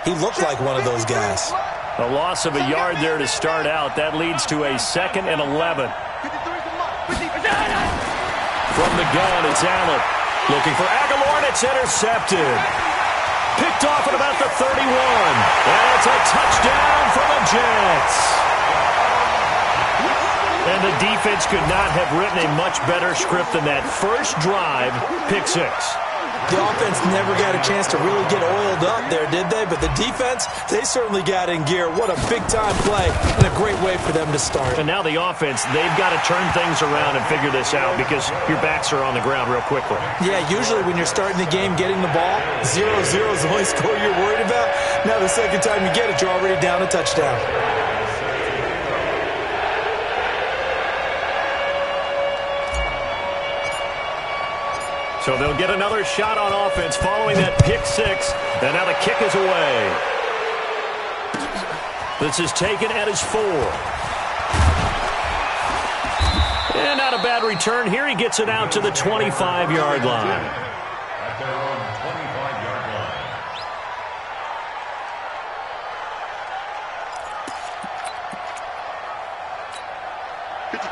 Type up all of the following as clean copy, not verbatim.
He looked like one of those guys. A loss of a yard there to start out. That leads to a 2nd and 11. From the gun, it's Allen. Looking for Aguilar, and it's intercepted. Picked off at about the 31. And it's a touchdown for the Jets. And the defense could not have written a much better script than that first drive, pick 6. The offense never got a chance to really get oiled up there, did they? But the defense, they certainly got in gear. What a big-time play and a great way for them to start. And now the offense, they've got to turn things around and figure this out because your backs are on the ground real quickly. Yeah, usually when you're starting the game, getting the ball, 0-0 is the only score you're worried about. Now the second time you get it, you're already down a touchdown. So they'll get another shot on offense following that pick 6. And now the kick is away. This is taken at his 4. And not a bad return here. He gets it out to the 25-yard line.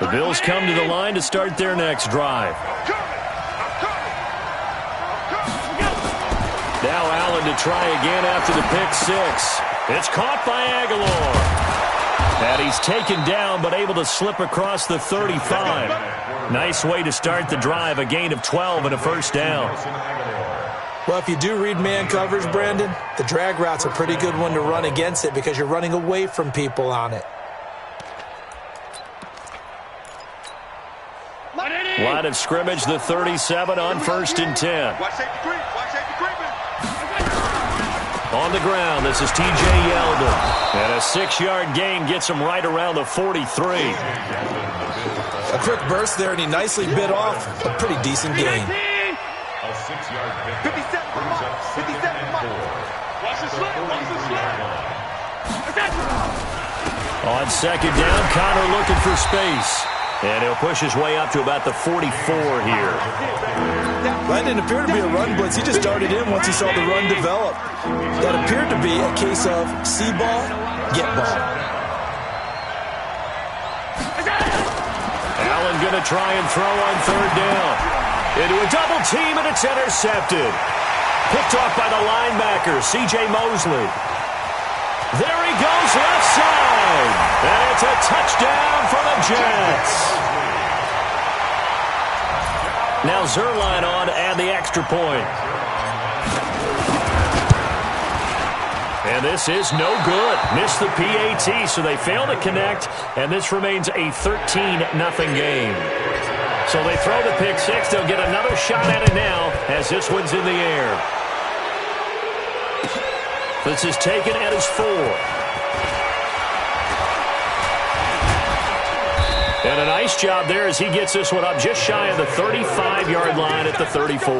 The Bills come to the line to start their next drive. Now Allen to try again after the pick 6. It's caught by Aguilar. And he's taken down but able to slip across the 35. Nice way to start the drive, a gain of 12 and a first down. Well, if you do read man coverage, Brandon, the drag route's a pretty good one to run against it because you're running away from people on it. Line of scrimmage, the 37 on 1st and 10. On the ground, this is T.J. Yeldon. And a 6-yard gain gets him right around the 43. A quick burst there, and he nicely bit off a pretty decent gain. A 6-yard pick. 57 brings up 57. Watch the slip. On 2nd down, Connor looking for space. And he'll push his way up to about the 44 here. That didn't appear to be a run blitz. He just darted in once he saw the run develop. That appeared to be a case of see ball, get ball. Allen going to try and throw on 3rd down. Into a double team, and it's intercepted. Picked off by the linebacker, C.J. Mosley. There he goes, left side. And it's a touchdown for the Jets. Now Zerline on to add the extra point. And this is no good. Missed the PAT, so they fail to connect, and this remains a 13-0 game. So they throw the pick 6. They'll get another shot at it now as this one's in the air. This is taken at his 4. And a nice job there as he gets this one up just shy of the 35-yard line at the 34.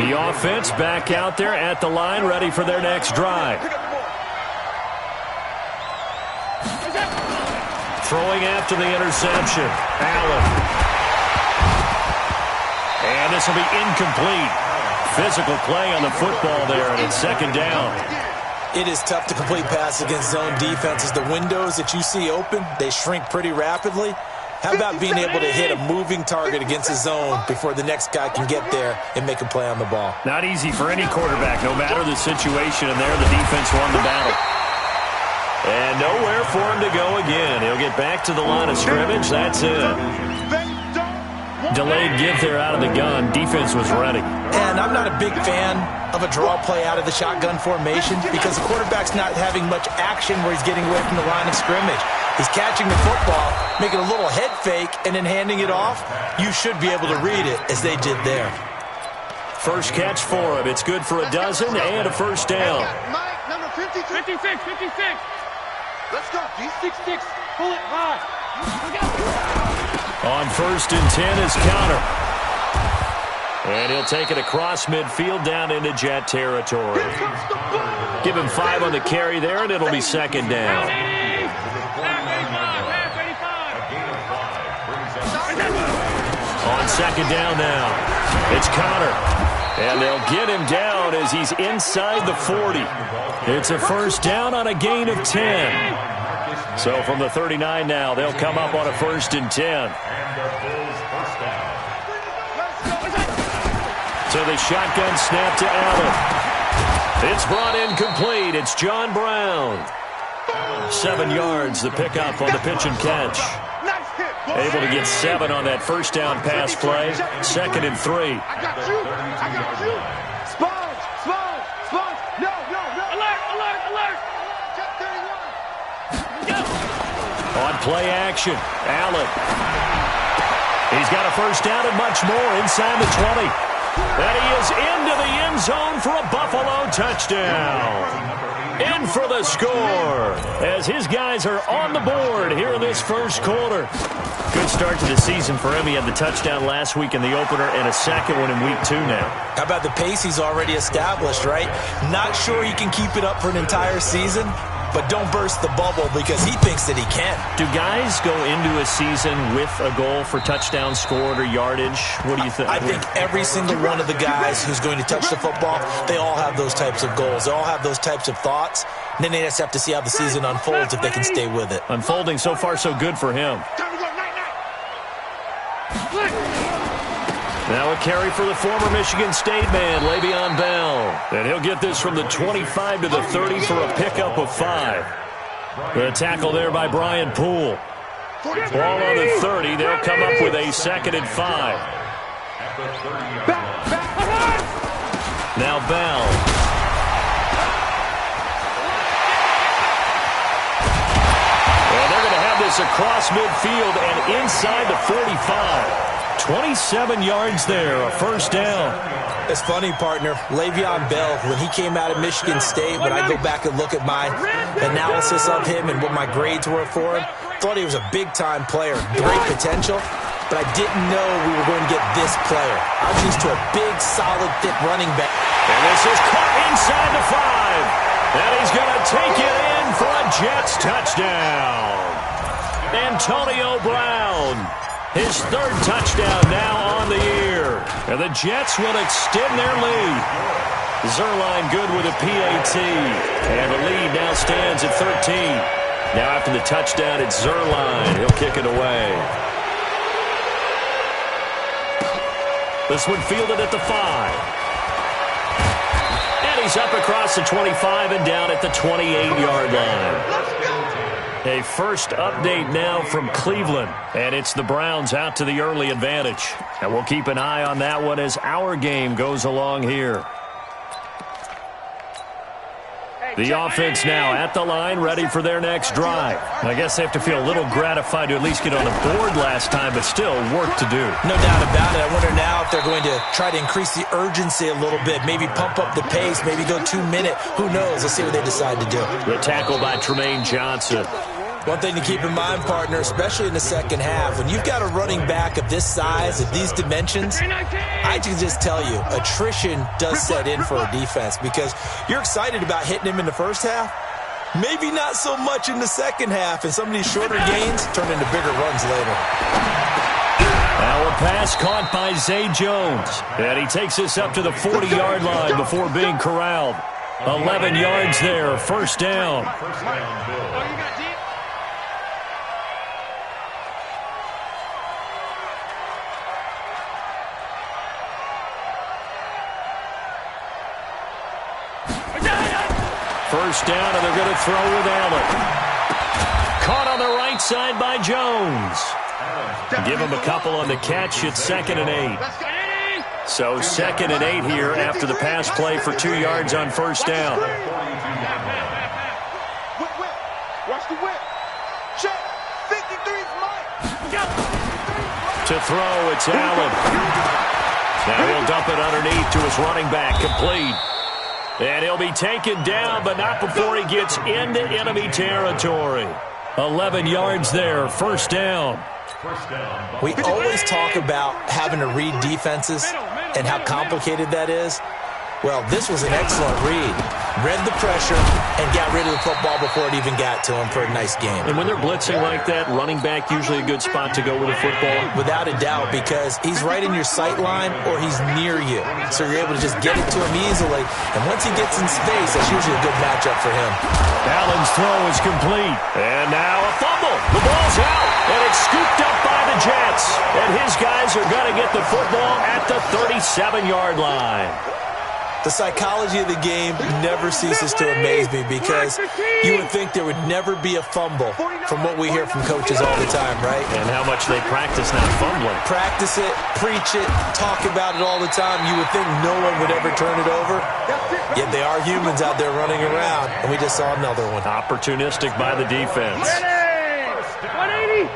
The offense back out there at the line, ready for their next drive. Throwing after the interception, Allen. And this will be incomplete. Physical play on the football there, and it's 2nd down. It is tough to complete pass against zone defenses. The windows that you see open, they shrink pretty rapidly. How about being able to hit a moving target against a zone before the next guy can get there and make a play on the ball? Not easy for any quarterback, no matter the situation, and there the defense won the battle. And nowhere for him to go again. He'll get back to the line of scrimmage. That's it. Delayed give there out of the gun. Defense was ready. And I'm not a big fan of a draw play out of the shotgun formation because the quarterback's not having much action where he's getting away from the line of scrimmage. He's catching the football, making a little head fake, and then handing it off. You should be able to read it as they did there. First catch for him. It's good for a dozen and a first down. Mike, number 56. 56. Let's go. G66. Pull it high. On 1st and 10 is Connor. And he'll take it across midfield down into Jet territory. Give him 5 on the carry there, and it'll be 2nd down. On 2nd down now, it's Connor. And they'll get him down as he's inside the 40. It's a first down on a gain of 10. So from the 39 now, they'll come up on a 1st and 10. So the shotgun snap to Allen. It's brought in complete. It's John Brown. 7 yards, the pickup on the pitch and catch. Able to get 7 on that first down pass play. 2nd and 3. I got you. Sponge. No. Alert. Check 31. On play action, Allen. He's got a first down and much more inside the 20. And he is into the end zone for a Buffalo touchdown. In for the score as his guys are on the board here in this first quarter. Good start to the season for him. He had the touchdown last week in the opener and a second one in week 2 now. How about the pace he's already established, right? Not sure he can keep it up for an entire season, but don't burst the bubble because he thinks that he can. Do guys go into a season with a goal for touchdowns scored or yardage? What do you think? I think every single one of the guys who's going to touch the football, they all have those types of goals. They all have those types of thoughts. And then they just have to see how the season unfolds if they can stay with it. Unfolding so far so good for him. Now a carry for the former Michigan State man, Le'Veon Bell. And he'll get this from the 25 to the 30 for a pickup of 5. The tackle there by Brian Poole. Ball on the 30. They'll come up with a 2nd and 5. Now Bell. And they're going to have this across midfield and inside the 45. 27 yards there, a first down. It's funny, partner. Le'Veon Bell, when he came out of Michigan State, when I go back and look at my analysis of him and what my grades were for him, thought he was a big-time player, great potential, but I didn't know we were going to get this player. I was used to a big, solid, thick running back. And this is caught inside the 5. And he's going to take it in for a Jets touchdown. Antonio Brown. His 3rd touchdown now on the year. And the Jets will extend their lead. Zerline good with a PAT. And the lead now stands at 13. Now after the touchdown, it's Zerline. He'll kick it away. This one fielded at the 5. And he's up across the 25 and down at the 28-yard line. A first update now from Cleveland, and it's the Browns out to the early advantage. And we'll keep an eye on that one as our game goes along here. The offense now at the line, ready for their next drive. I guess they have to feel a little gratified to at least get on the board last time, but still work to do. No doubt about it. I wonder now if they're going to try to increase the urgency a little bit, maybe pump up the pace, maybe go 2-minute. Who knows? Let's see what they decide to do. The tackle by Tremaine Johnson. One thing to keep in mind, partner, especially in the second half, when you've got a running back of this size, of these dimensions, I can just tell you, attrition does set in for a defense because you're excited about hitting him in the first half, maybe not so much in the second half, and some of these shorter gains turn into bigger runs later. Now a pass caught by Zay Jones, and he takes us up to the 40-yard line before being corralled. 11 yards there, first down. First down, and they're going to throw with Allen. Caught on the right side by Jones. Give him a couple on the catch. It's 2nd and 8. So 2nd and 8 here after the pass play for 2 yards on first down. Watch the whip. Check. 53's mine. To throw, it's Allen. Now he'll dump it underneath to his running back, complete. And he'll be taken down, but not before he gets into enemy territory. 11 yards there, first down. We always talk about having to read defenses and how complicated that is. Well, this was an excellent read. read the pressure, and got rid of the football before it even got to him for a nice game. And when they're blitzing like that, running back usually a good spot to go with the football? Without a doubt, because he's right in your sight line or he's near you. So you're able to just get it to him easily. And once he gets in space, that's usually a good matchup for him. Allen's throw is complete. And now a fumble. The ball's out. And it's scooped up by the Jets. And his guys are going to get the football at the 37-yard line. The psychology of the game never ceases to amaze me because you would think there would never be a fumble from what we hear from coaches all the time, right? And how much they practice not fumbling. Practice it, preach it, talk about it all the time. You would think no one would ever turn it over. Yet they are humans out there running around, and we just saw another one. Opportunistic by the defense. 180!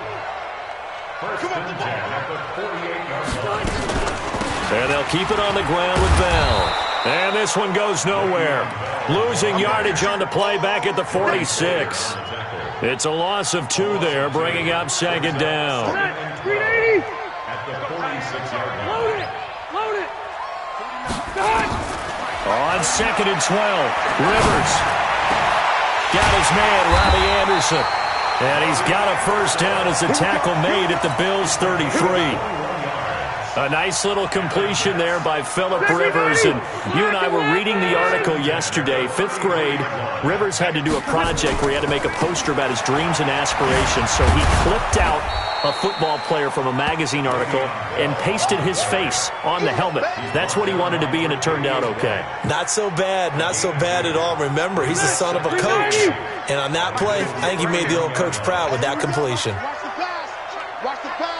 And they'll keep it on the ground with Bell. And this one goes nowhere. Losing yardage on the play back at the 46. It's a loss of 2 there, bringing up second down. 380! Load it! Load it! On second and 12, Rivers got his man, Robbie Anderson. And he's got a first down as the tackle made at the Bills' 33. A nice little completion there by Phillip Rivers. And you and I were reading the article yesterday, 5th grade. Rivers had to do a project where he had to make a poster about his dreams and aspirations. So he clipped out a football player from a magazine article and pasted his face on the helmet. That's what he wanted to be, and it turned out okay. Not so bad at all. Remember, he's the son of a coach. And on that play, I think he made the old coach proud with that completion. Watch the pass!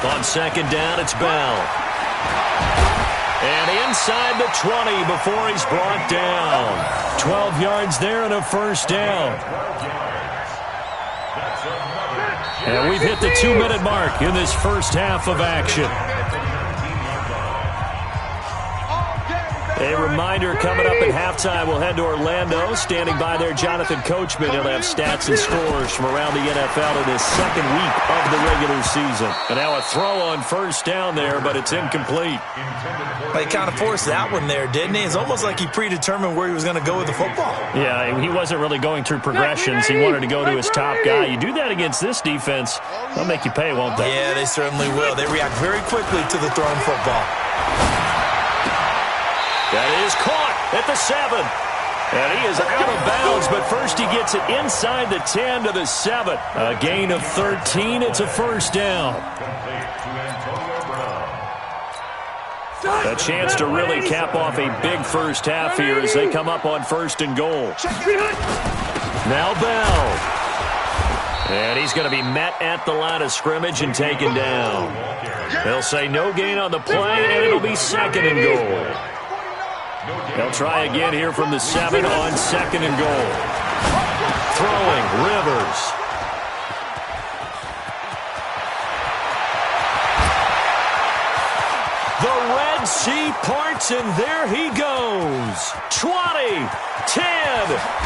On second down, it's Bell. And inside the 20 before he's brought down. 12 yards there and a first down. And we've hit the 2-minute mark in this first half of action. A reminder, coming up at halftime, we'll head to Orlando. Standing by there, Jonathan Coachman. He'll have stats and scores from around the NFL in his second week of the regular season. And now a throw on first down there, but it's incomplete. He kind of forced that one there, didn't he? It's almost like he predetermined where he was going to go with the football. Yeah, he wasn't really going through progressions. He wanted to go to his top guy. You do that against this defense, they'll make you pay, won't they? Yeah, they certainly will. They react very quickly to the thrown football. That is caught at the 7. And he is out of bounds, but first he gets it inside the 10 to the 7. A gain of 13. It's a first down. A chance to really cap off a big first half here as they come up on first and goal. Now Bell. And he's going to be met at the line of scrimmage and taken down. They'll say no gain on the play, and it'll be second and goal. They'll try again here from the 7 on second and goal. Throwing, Rivers. The Red Sea parts, and there he goes. 20, 10,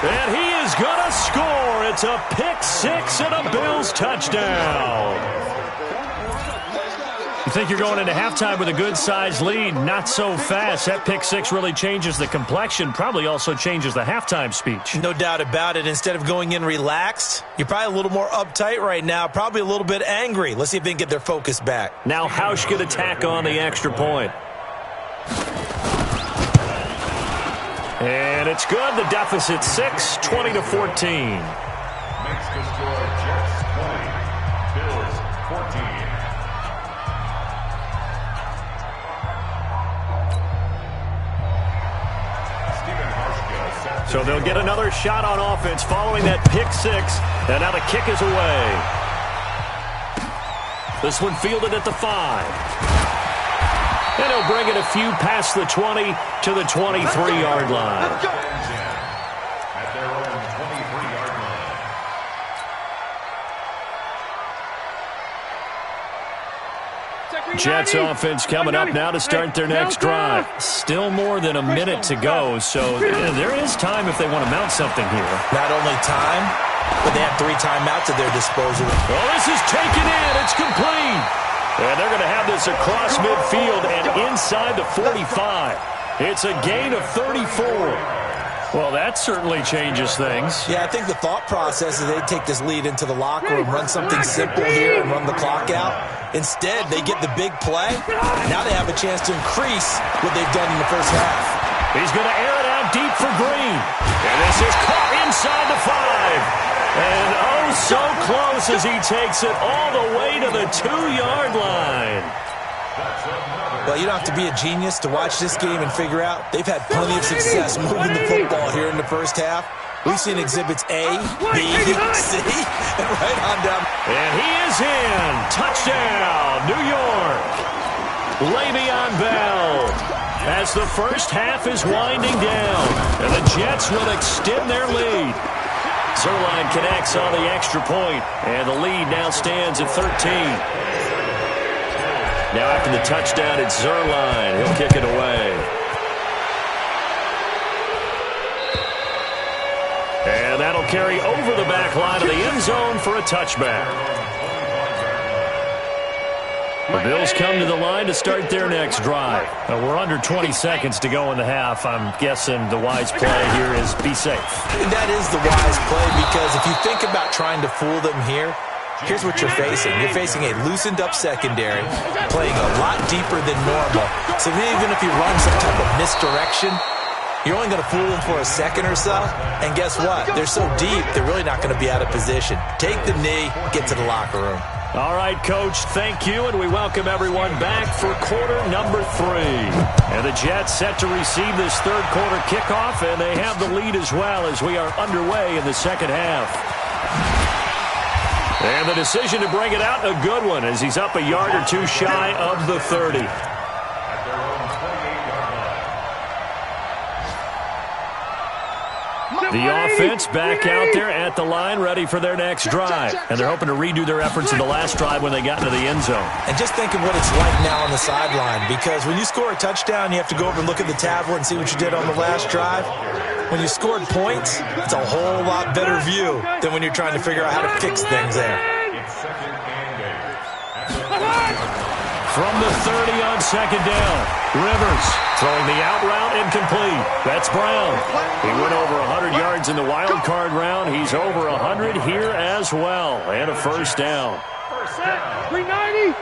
and he is going to score. It's a pick 6 and a Bills touchdown. You think you're going into halftime with a good-sized lead. Not so fast. That pick 6 really changes the complexion, probably also changes the halftime speech. No doubt about it. Instead of going in relaxed, you're probably a little more uptight right now, probably a little bit angry. Let's see if they can get their focus back. Now Hausch could attack on the extra point. And it's good. The deficit 6, 20-14. Makes the score Jets 20, Bills 14. So they'll get another shot on offense following that pick 6. And now the kick is away. This one fielded at the 5. And he'll bring it a few past the 20 to the 23-yard line. At their own 23-yard line. Jets offense coming up now to start their next drive. Still more than a minute to go, so there is time if they want to mount something here. Not only time, but they have 3 timeouts at their disposal. Well, this is taken in. It's complete. And they're going to have this across midfield and inside the 45. It's a gain of 34. Well, that certainly changes things. Yeah, I think the thought process is they take this lead into the locker room, run something simple here and run the clock out. Instead, they get the big play. Now they have a chance to increase what they've done in the first half. He's going to air it out deep for Green. And this is caught inside the 5. And oh, so close as he takes it all the way to the 2-yard line. Well, you don't have to be a genius to watch this game and figure out they've had plenty of success moving the football here in the first half. We've seen exhibits A, B, C, and right on down. And he is in. Touchdown, New York. Le'Veon Bell. As the first half is winding down, and the Jets will extend their lead. Zerline connects on the extra point, and the lead now stands at 13. Now after the touchdown, it's Zerline. He'll kick it away. And that'll carry over the back line of the end zone for a touchback. The Bills come to the line to start their next drive. We're under 20 seconds to go in the half. I'm guessing the wise play here is be safe. That is the wise play, because if you think about trying to fool them here, here's what you're facing. You're facing a loosened-up secondary, playing a lot deeper than normal. So even if you run some type of misdirection, you're only going to fool them for a second or so. And guess what? They're so deep, they're really not going to be out of position. Take the knee, get to the locker room. All right, Coach, thank you, and we welcome everyone back for quarter number 3. And the Jets set to receive this third quarter kickoff, and they have the lead as well as we are underway in the second half. And the decision to bring it out, a good one, as he's up a yard or two shy of the 30. The offense back out there at the line, ready for their next drive. And they're hoping to redo their efforts in the last drive when they got into the end zone. And just think of what it's like now on the sideline, because when you score a touchdown, you have to go over and look at the tablet and see what you did on the last drive. When you scored points, it's a whole lot better view than when you're trying to figure out how to fix things there. From the 30 on second down, Rivers throwing the out route incomplete. That's Brown. He went over 100 yards in the wild card round. He's over 100 here as well. And a first down. 390.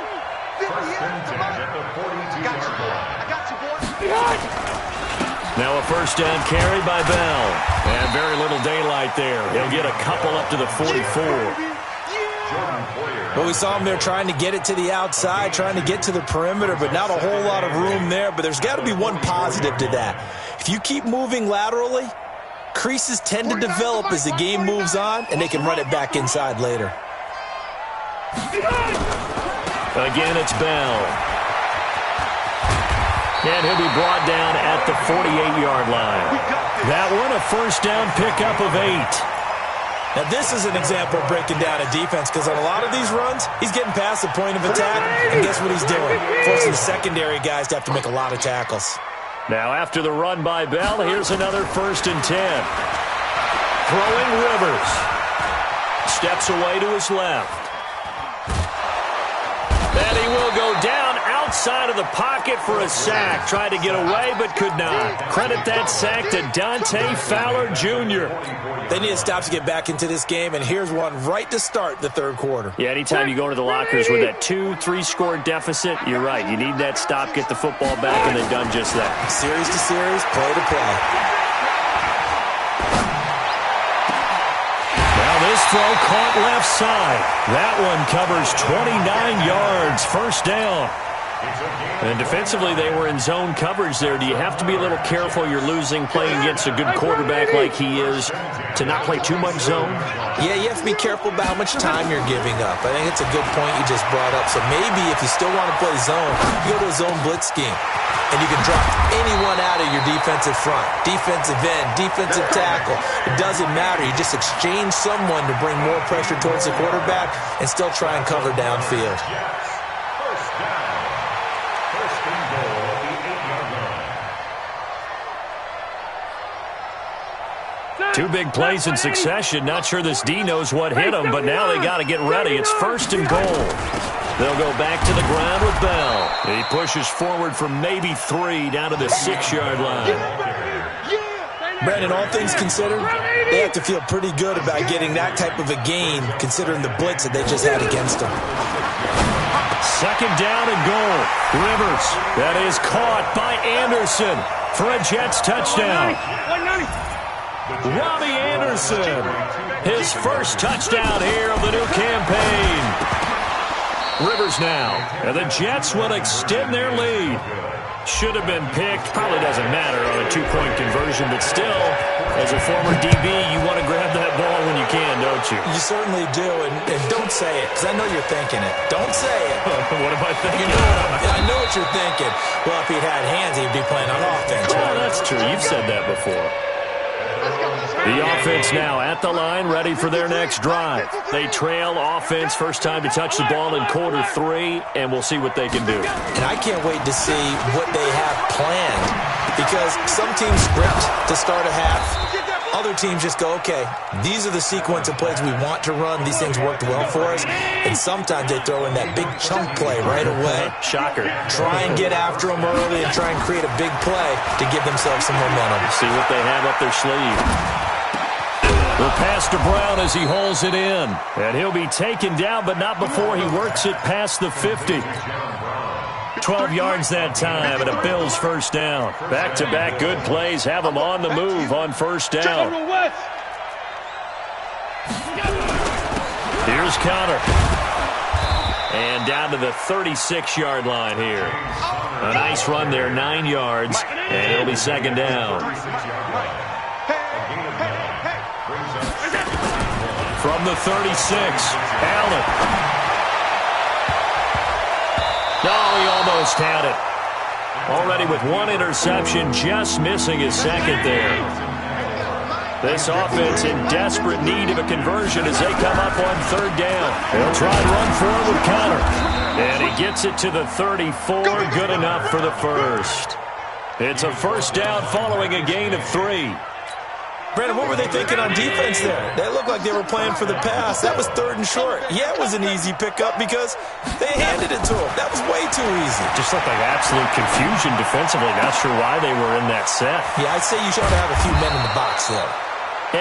Now a first down carry by Bell. And very little daylight there. He'll get a couple up to the 44. Well, we saw him there trying to get it to the outside, trying to get to the perimeter, but not a whole lot of room there. But there's got to be one positive to that. If you keep moving laterally, creases tend to develop as the game moves on, and they can run it back inside later. Again, it's Bell. And he'll be brought down at the 48-yard line. That one, a first down pickup of 8. Now, this is an example of breaking down a defense, because on a lot of these runs, he's getting past the point of attack, and guess what he's doing? Forcing the secondary guys to have to make a lot of tackles. Now, after the run by Bell, here's another 1st and 10. Throwing Rivers. Steps away to his left. And he will go down outside of the pocket for a sack. Tried to get away, but could not. Credit that sack to Dante Fowler Jr. They need to stop to get back into this game, and here's one right to start the third quarter. Yeah, anytime you go to the lockers with that 2-3 score deficit, you're right. You need that stop, get the football back, and they've done just that. Series to series, play to play. Now this throw caught left side. That one covers 29 yards, first down. And defensively, they were in zone coverage there. Do you have to be a little careful you're losing playing against a good quarterback like he is to not play too much zone? Yeah, you have to be careful about how much time you're giving up. I think it's a good point you just brought up. So maybe if you still want to play zone, you go to a zone blitz scheme. And you can drop anyone out of your defensive front. Defensive end, defensive tackle. It doesn't matter. You just exchange someone to bring more pressure towards the quarterback and still try and cover downfield. Two big plays in succession. Not sure this D knows what hit him, but now they got to get ready. It's 1st and goal. They'll go back to the ground with Bell. He pushes forward from maybe 3 down to the 6-yard line. Brandon, all things considered, they have to feel pretty good about getting that type of a gain, considering the blitz that they just had against them. 2nd down and goal. Rivers. That is caught by Anderson for a Jets touchdown. Robbie Anderson, his first touchdown here of the new campaign. Rivers now, and the Jets will extend their lead. Should have been picked. Probably doesn't matter on a 2-point conversion, but still, as a former DB, you want to grab that ball when you can, don't you? You certainly do, and don't say it, because I know you're thinking it. Don't say it. What am I thinking? I know what you're thinking. Well, if he'd had hands, he'd be playing on offense. Well, that's true. You've said that before. The offense now at the line, ready for their next drive. They trail offense, first time to touch the ball in quarter 3, and we'll see what they can do. And I can't wait to see what they have planned, because some teams script to start a half. Other teams just go, okay, these are the sequence of plays we want to run. These things worked well for us. And sometimes they throw in that big chunk play right away. Shocker. Try and get after them early and try and create a big play to give themselves some momentum. See what they have up their sleeve. The pass to Brown as he holds it in. And he'll be taken down, but not before he works it past the 50. 12 yards that time, and a Bills first down. Back-to-back good plays have them on the move on first down. Here's Connor. And down to the 36-yard line here. A nice run there, 9 yards, and it'll be 2nd down. From the 36, Allen. No, he almost had it. Already with 1 interception, just missing his 2nd there. This offense in desperate need of a conversion as they come up on 3rd down. They'll try and run forward with Connor. And he gets it to the 34, good enough for the first. It's a first down following a gain of 3. Brandon, what were they thinking on defense there? They looked like they were playing for the pass. That was 3rd and short. Yeah, it was an easy pickup because they handed it to him. That was way too easy. Just looked like absolute confusion defensively. Not sure why they were in that set. Yeah, I'd say you should have a few men in the box there.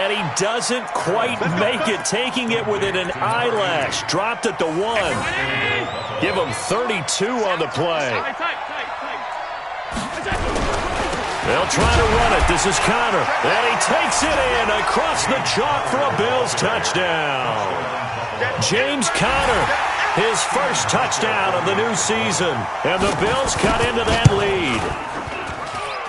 And he doesn't quite make it, taking it within an eyelash. Dropped at the 1. Give him 32 on the play. They'll try to run it. This is Connor. And he takes it in across the chalk for a Bills touchdown. James Conner, his first touchdown of the new season. And the Bills cut into that lead.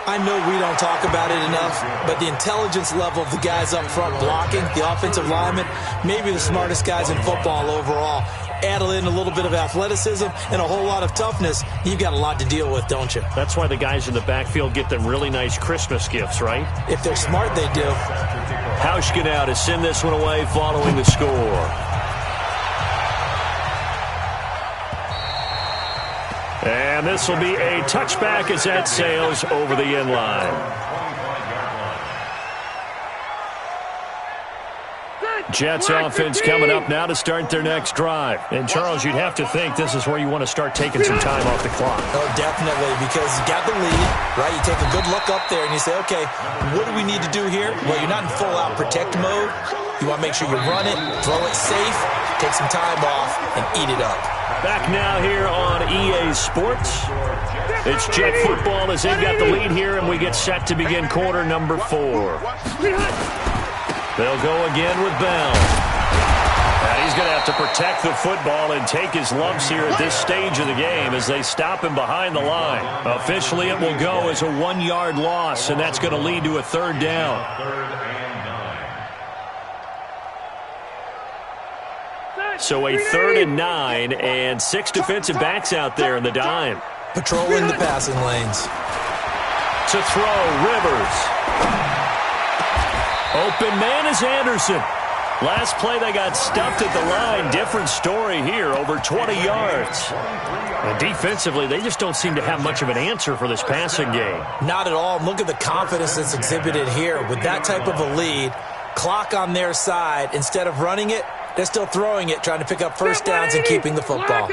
I know we don't talk about it enough, but the intelligence level of the guys up front blocking, the offensive linemen, maybe the smartest guys in football overall. Add in a little bit of athleticism and a whole lot of toughness, you've got a lot to deal with, don't you? That's why the guys in the backfield get them really nice Christmas gifts, right? If they're smart, they do. Hauschka now to send this one away following the score. And this will be a touchback as that sails over the end line. Jets offense coming up now to start their next drive. And, Charles, you'd have to think this is where you want to start taking some time off the clock. Oh, definitely, because you got the lead, right? You take a good look up there and you say, okay, what do we need to do here? Well, you're not in full-out protect mode. You want to make sure you run it, throw it safe, take some time off, and eat it up. Back now here on EA Sports. It's Jet football as they've got the lead here, and we get set to begin quarter number 4. They'll go again with Bell. And he's going to have to protect the football and take his lumps here at this stage of the game as they stop him behind the line. Officially, it will go as a 1-yard loss, and that's going to lead to a 3rd down. So a 3rd and 9, and 6 defensive backs out there in the dime. Patrolling the passing lanes. To throw, Rivers. Open man is Anderson. Last play they got stuffed at the line. Different story here, over 20 yards. And defensively, they just don't seem to have much of an answer for this passing game. Not at all. Look at the confidence that's exhibited here. With that type of a lead, clock on their side, instead of running it, they're still throwing it, trying to pick up first downs and keeping the football.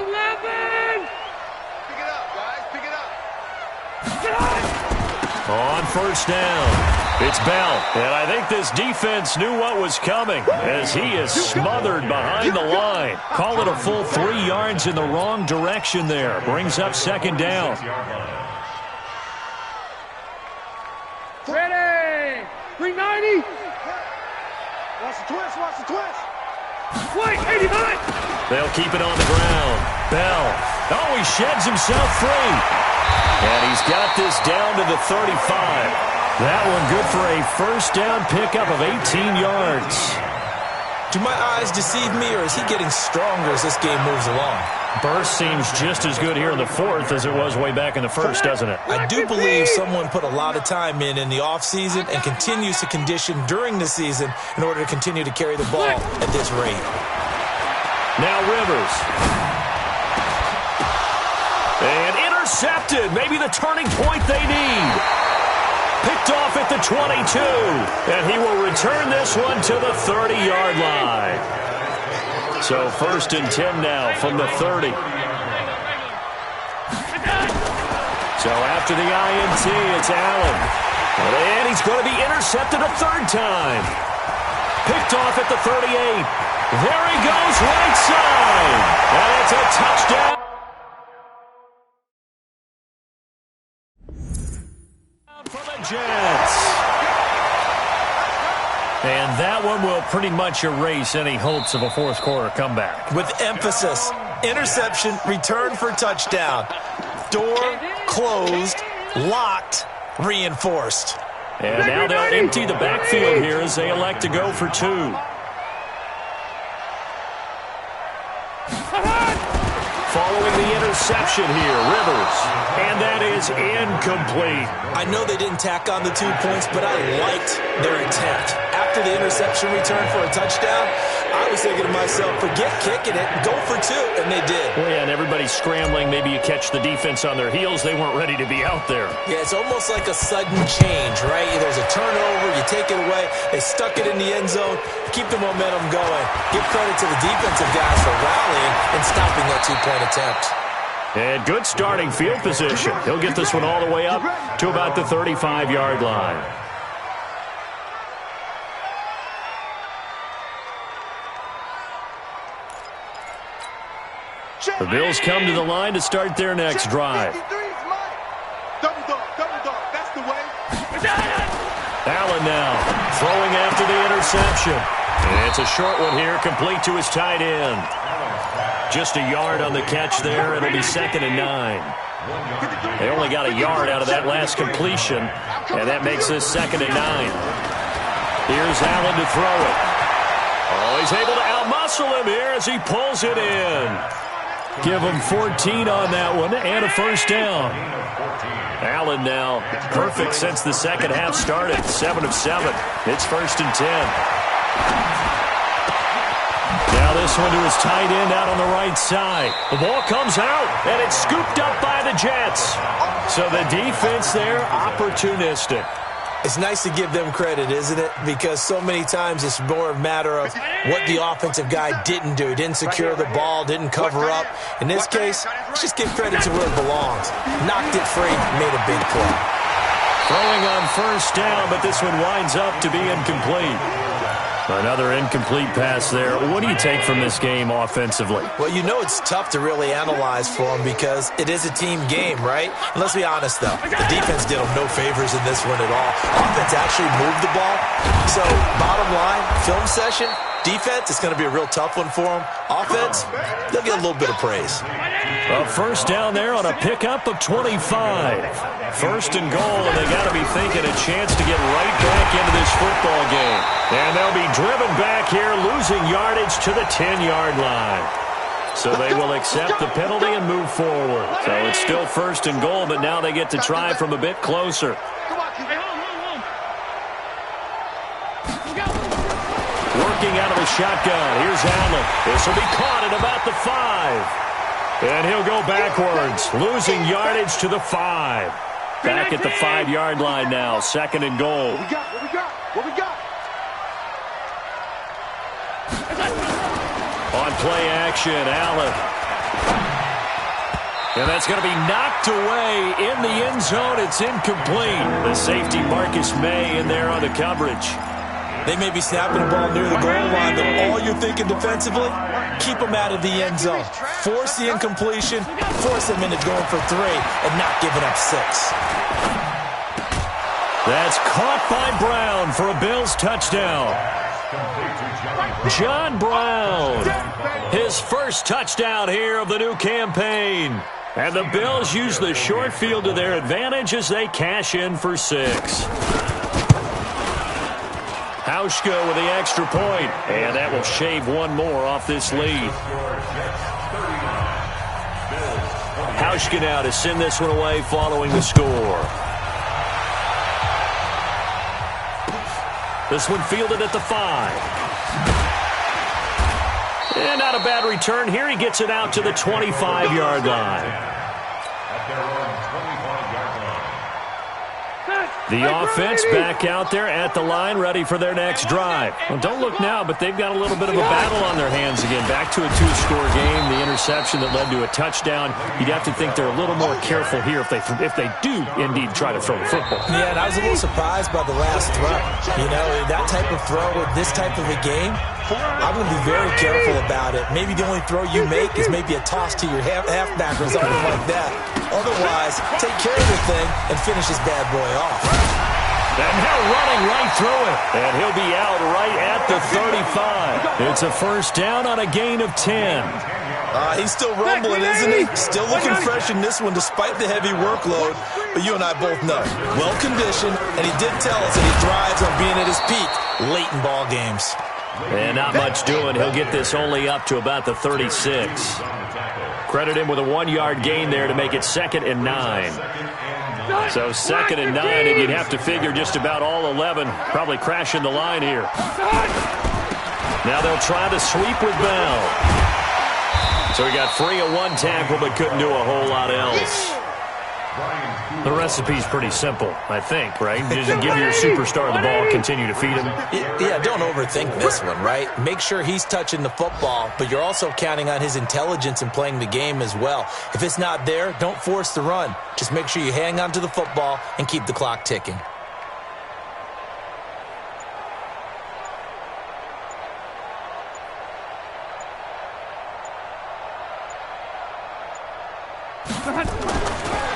On first down, it's Bell. And I think this defense knew what was coming as he is smothered behind the line. Call it a full 3 yards in the wrong direction there. Brings up second down. Ready! 390! Watch the twist, watch the twist! Wait, 89! They'll keep it on the ground. Bell. Oh, he sheds himself free. And he's got this down to the 35. That one good for a first down pickup of 18 yards. Do my eyes deceive me, or is he getting stronger as this game moves along? Burst seems just as good here in the fourth as it was way back in the first, doesn't it? I do believe someone put a lot of time in the offseason and continues to condition during the season in order to continue to carry the ball at this rate. Now Rivers. And intercepted. Maybe the turning point they need. Picked off at the 22. And he will return this one to the 30-yard line. So first and 10 now from the 30. So after the INT, it's Allen. And he's going to be intercepted a third time. Picked off at the 38. There he goes, right side. And it's a touchdown. For the Jets. And that one will pretty much erase any hopes of a fourth quarter comeback. With emphasis, interception, return for touchdown. Door closed, locked, reinforced. And now they'll empty the backfield here as they elect to go for 2. Following the interception here, Rivers. And that is incomplete. I know they didn't tack on the 2 points, but I liked their attempt. After the interception return for a touchdown, I was thinking to myself, forget kicking it, go for 2, and they did. Well, yeah, and everybody's scrambling. Maybe you catch the defense on their heels. They weren't ready to be out there. Yeah, it's almost like a sudden change, right? There's a turnover, you take it away, they stuck it in the end zone, keep the momentum going. Give credit to the defensive guys for rallying and stopping that 2-point attempt. And good starting field position. He'll get this one all the way up to about the 35-yard line. The Bills come to the line to start their next drive. Double dog, that's the way. Allen now throwing after the interception. And it's a short one here, complete to his tight end. Just a yard on the catch there. It'll be second and 9. They only got a yard out of that last completion, and that makes this second and 9. Here's Allen to throw it. Oh, he's able to outmuscle him here as he pulls it in. Give him 14 on that one and a first down. Allen now perfect since the second half started. 7 of 7. It's first and 10. Now this one to his tight end out on the right side. The ball comes out, and it's scooped up by the Jets. So the defense there, opportunistic. It's nice to give them credit, isn't it? Because so many times it's more a matter of what the offensive guy didn't do. He didn't secure the ball, didn't cover up. In this case, let's just give credit to where it belongs. Knocked it free, made a big play. Throwing on first down, but this one winds up to be incomplete. Another incomplete pass there. What do you take from this game offensively? Well, you know it's tough to really analyze for them because it is a team game, right? And let's be honest, though. The defense did them no favors in this one at all. Offense actually moved the ball. So, bottom line, film session, defense, it's going to be a real tough one for them. Offense, they'll get a little bit of praise. A first down there on a pickup of 25. First and goal, and they got to be thinking a chance to get right back into this football game. And they'll be driven back here, losing yardage to the 10-yard line. So they will accept the penalty and move forward. So it's still first and goal, but now they get to try from a bit closer. Working out of the shotgun. Here's Allen. This will be caught at about the 5. And he'll go backwards, losing yardage to the 5. Back at the 5-yard line now, second and goal. What we got? On play action, Allen. And that's going to be knocked away in the end zone. It's incomplete. The safety, Marcus May, in there on the coverage. They may be snapping the ball near the goal line, but all you're thinking defensively, keep them out of the end zone. Force the incompletion, force them into going for 3, and not giving up 6. That's caught by Brown for a Bills touchdown. John Brown, his first touchdown here of the new campaign. And the Bills use the short field to their advantage as they cash in for 6. Hauschka with the extra point, and that will shave one more off this lead. Hauschka now to send this one away following the score. This one fielded at the 5. And not a bad return here. He gets it out to the 25-yard line. The offense back out there at the line, ready for their next drive. Well, don't look now, but they've got a little bit of a battle on their hands again. Back to a 2-score game. The interception that led to a touchdown. You'd have to think they're a little more careful here if they do indeed try to throw the football. Yeah, and I was a little surprised by the last throw. You know, that type of throw with this type of a game, I'm going to be very careful about it. Maybe the only throw you make is maybe a toss to your halfback or something like that. Otherwise, take care of the thing and finish this bad boy off. And now running right through it. And he'll be out right at the 35. It's a first down on a gain of 10. He's still rumbling, isn't he? Still looking fresh in this one despite the heavy workload. But you and I both know, well-conditioned, and he did tell us that he thrives on being at his peak late in ball games. And not much doing. He'll get this only up to about the 36. Credit him with a 1-yard gain there to make it 2nd and 9. So 2nd and 9, and you'd have to figure just about all 11 probably crashing the line here. Now they'll try to sweep with Bell. So he got free of 1 tackle but couldn't do a whole lot else. The recipe's pretty simple, I think, right? Just give your superstar the ball, continue to feed him. Yeah, don't overthink this one, right? Make sure he's touching the football, but you're also counting on his intelligence in playing the game as well. If it's not there, don't force the run. Just make sure you hang on to the football and keep the clock ticking.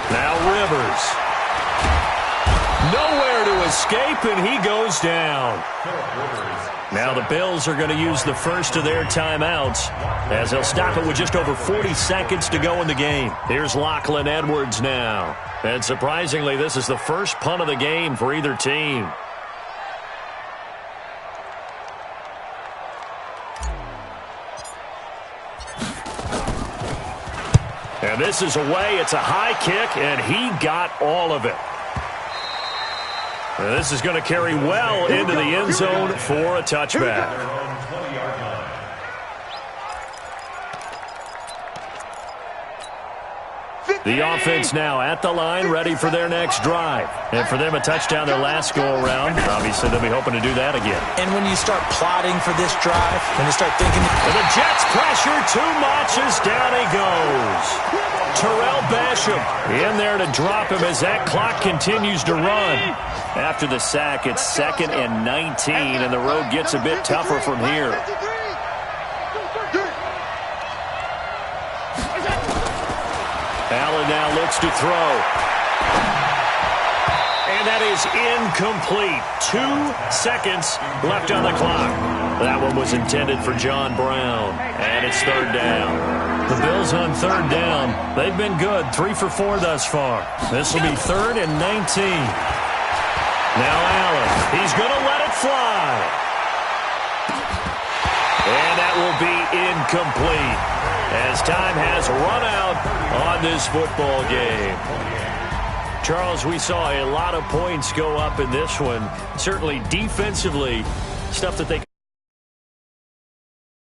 Now Rivers. Nowhere to escape, and he goes down. Now the Bills are going to use the first of their timeouts as they'll stop it with just over 40 seconds to go in the game. Here's Lachlan Edwards now. And surprisingly, this is the first punt of the game for either team. And this is away. It's a high kick, and he got all of it. And this is going to carry well into the end zone for a touchback. The offense now at the line, ready for their next drive. And for them, a touchdown their last go-around. Obviously, they'll be hoping to do that again. And when you start plotting for this drive, when you start thinking... And the Jets pressure too much as down he goes. Terrell Basham in there to drop him as that clock continues to run. After the sack, it's 2nd and 19, and the road gets a bit tougher from here. Allen now looks to throw. And that is incomplete. 2 seconds left on the clock. That one was intended for John Brown. And it's 3rd down. The Bills on 3rd down. They've been good. 3 for 4 thus far. This will be 3rd and 19. Now Allen. He's going to let it fly. And that will be incomplete, as time has run out on this football game. Charles, we saw a lot of points go up in this one. Certainly defensively, stuff that they